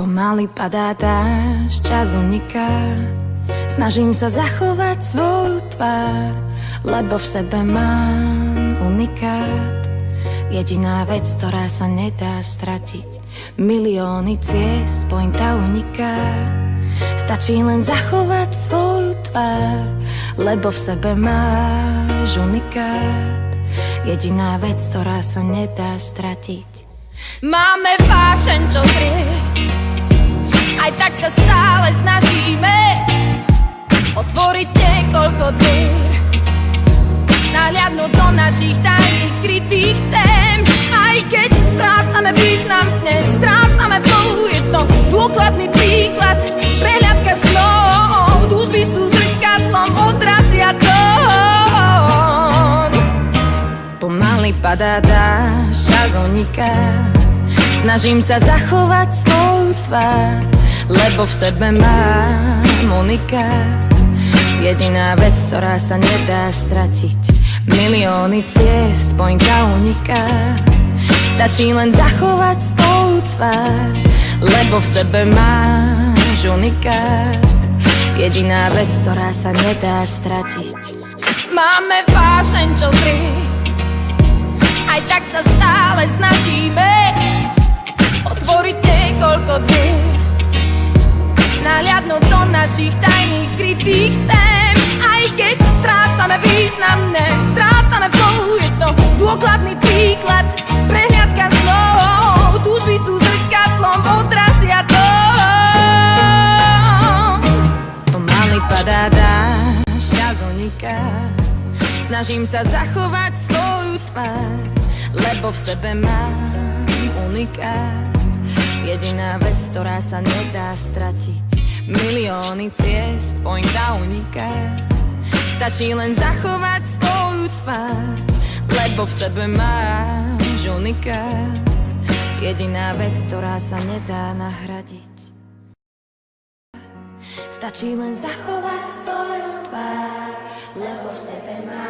Pomaly padá dážď, čas uniká. Snažím sa zachovať svoju tvár, lebo v sebe mám unikát. Jediná vec, ktorá sa nedá stratiť. Milióny ciest, pointa uniká. Stačí len zachovať svoju tvár, lebo v sebe máš unikát. Jediná vec, ktorá sa nedá stratiť. Máme vášeň, čo zrie, aj tak sa stále snažíme otvoriť niekoľko dvier, nahliadnúť do našich tajných skrytých tém. Aj keď strácame význam, nestrácame flow. Je to dôkladný príklad, prehľadka snov. Túžby sú zrkadlom, odrazia tón. Pomaly padá dážď, čas uniká. Snažím sa zachovať svoju tvár, lebo v sebe mám unikát. Jediná vec, ktorá sa nedá stratiť. Milióny ciest, pointa uniká. Stačí len zachovať svoju tvár, lebo v sebe máš unikát. Jediná vec, ktorá sa nedá stratiť. Máme vášeň, čo zrie, aj tak sa stále snažíme otvoriť niekoľko dvier, nahliadnúť do našich tajných skrytých tém. Aj keď strácame význam, nestrácame flow. Je to dôkladný príklad, prehliadka snov. Túžby sú zrkadlom, odrazia tón. Pomaly padá dážď, čas uniká. Snažím sa zachovať svoju tvár, lebo v sebe mám unikát. Jediná vec, ktorá sa nedá stratiť. Milióny ciest, pointa uniká. Stačí len zachovať svoju tvár, lebo v sebe máš unikát. Jediná vec, ktorá sa nedá nahradiť. Stačí len zachovať svoju tvár, lebo v sebe máš